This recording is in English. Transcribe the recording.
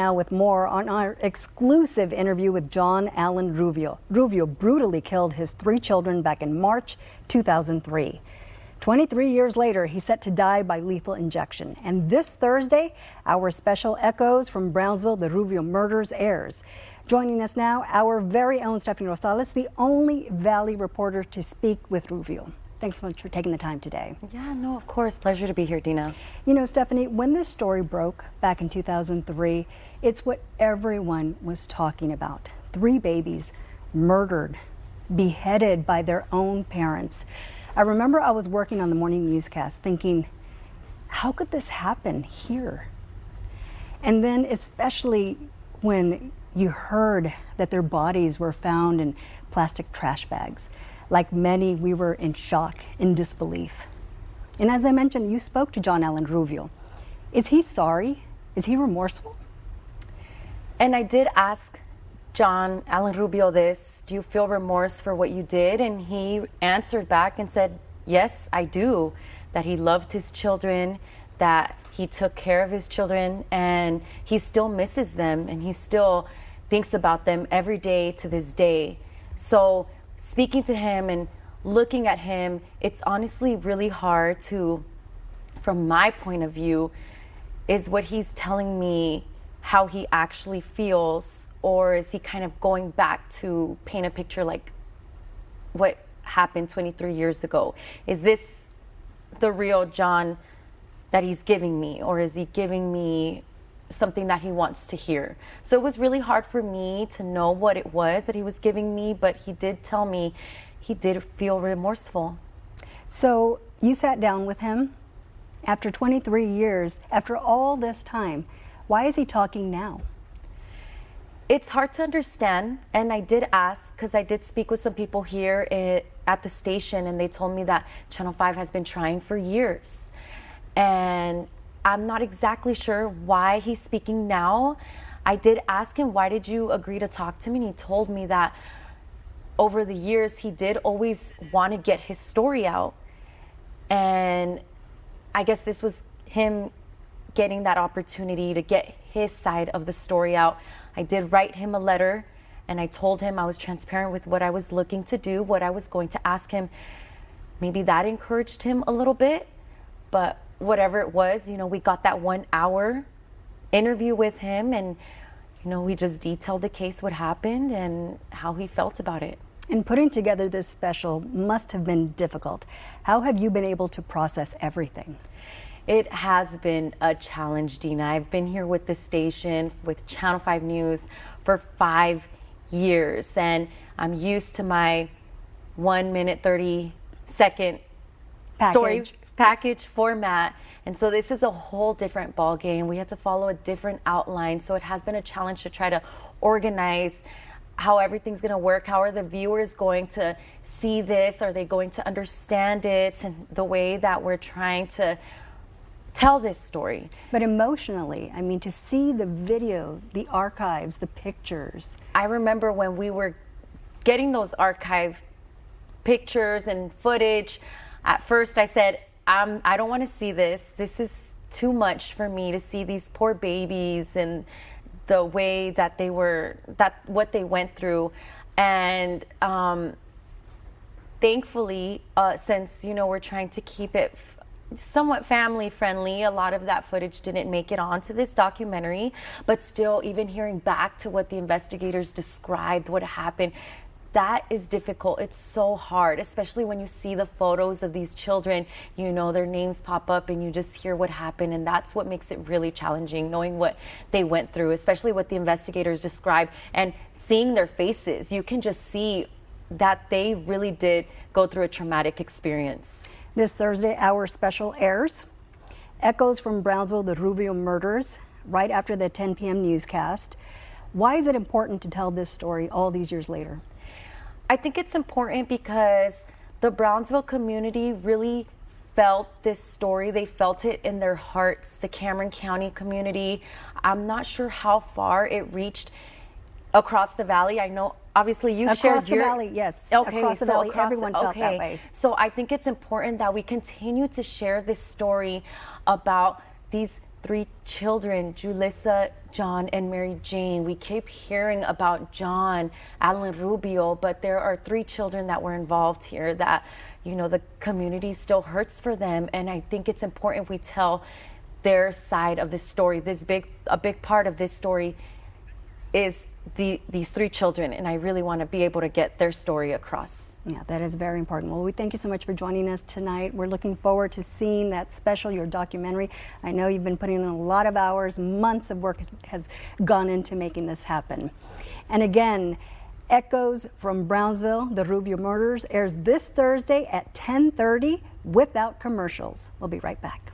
Now with more on our exclusive interview with John Allen Rubio. Rubio brutally killed his 3 children back in March 2003. 23 years later, he's set to die by lethal injection. And this Thursday, our special Echoes from Brownsville, the Rubio murders airs. Joining us now, our very own Stephanie Rosales, the only Valley reporter to speak with Rubio. Thanks so much for taking the time today. Yeah, no, of course. Pleasure to be here, Dina. You know, Stephanie, when this story broke back in 2003, it's what everyone was talking about. 3 babies murdered, beheaded by their own parents. I remember I was working on the morning newscast thinking, how could this happen here? And then especially when you heard that their bodies were found in plastic trash bags. Like many, we were in shock, in disbelief. And as I mentioned, you spoke to John Allen Rubio. Is he sorry? Is he remorseful? And I did ask John Allen Rubio this, do you feel remorse for what you did? And he answered back and said, yes, I do. That he loved his children, that he took care of his children, and he still misses them, and he still thinks about them every day to this day. So speaking to him and looking at him, it's honestly really hard to, from my point of view, is what he's telling me how he actually feels, or is he kind of going back to paint a picture like what happened 23 years ago? Is this the real John that he's giving me, or is he giving me something that he wants to hear? So it was really hard for me to know what it was that he was giving me, but he did tell me he did feel remorseful. So you sat down with him after 23 years, after all this time. Why is he talking now? It's hard to understand, and I did ask, because I did speak with some people here at the station, and they told me that Channel 5 has been trying for years. And I'm not exactly sure why he's speaking now. I did ask him, why did you agree to talk to me? And he told me that over the years, he did always want to get his story out. And I guess this was him getting that opportunity to get his side of the story out. I did write him a letter, and I told him I was transparent with what I was looking to do, what I was going to ask him. Maybe that encouraged him a little bit, but whatever it was, you know, we got that 1-hour interview with him, and, you know, we just detailed the case, what happened, and how he felt about it. And putting together this special must have been difficult. How have you been able to process everything? It has been a challenge, Dina. I've been here with the station, with Channel 5 News for 5 years, and I'm used to my 1 minute, 30-second story package format. And so this is a whole different ball game. We had to follow a different outline. So it has been a challenge to try to organize how everything's going to work. How are the viewers going to see this? Are they going to understand it? And the way that we're trying to tell this story. But emotionally, I mean, to see the video, the archives, the pictures. I remember when we were getting those archive pictures and footage, at first I said, I don't want to see this. This is too much for me to see these poor babies and the way that they were, what they went through. And thankfully, since, you know, we're trying to keep it somewhat family friendly, a lot of that footage didn't make it onto this documentary, but still, even hearing back to what the investigators described, what happened, that is difficult. It's so hard, especially when you see the photos of these children, you know, their names pop up and you just hear what happened. And that's what makes it really challenging, knowing what they went through, especially what the investigators described, and seeing their faces. You can just see that they really did go through a traumatic experience. This Thursday, our special airs. Echoes from Brownsville, the Rubio murders, right after the 10 p.m. newscast. Why is it important to tell this story all these years later? I think it's important because the Brownsville community really felt this story. They felt it in their hearts. The Cameron County community, I'm not sure how far it reached across the valley. I know obviously you shared across the valley, yes. Okay, across the so valley, everyone felt that way. So I think it's important that we continue to share this story about these 3 children, Julissa, John, and Mary Jane. We keep hearing about John, Alan Rubio, but there are 3 children that were involved here that, you know, the community still hurts for them. And I think it's important we tell their side of the story. A big part of this story is these 3 children, and I really want to be able to get their story across. Yeah, that is very important. Well, we thank you so much for joining us tonight. We're looking forward to seeing that special, your documentary. I know you've been putting in a lot of hours, months of work has gone into making this happen. And again, Echoes from Brownsville, the Rubio Murders, airs this Thursday at 10:30 without commercials. We'll be right back.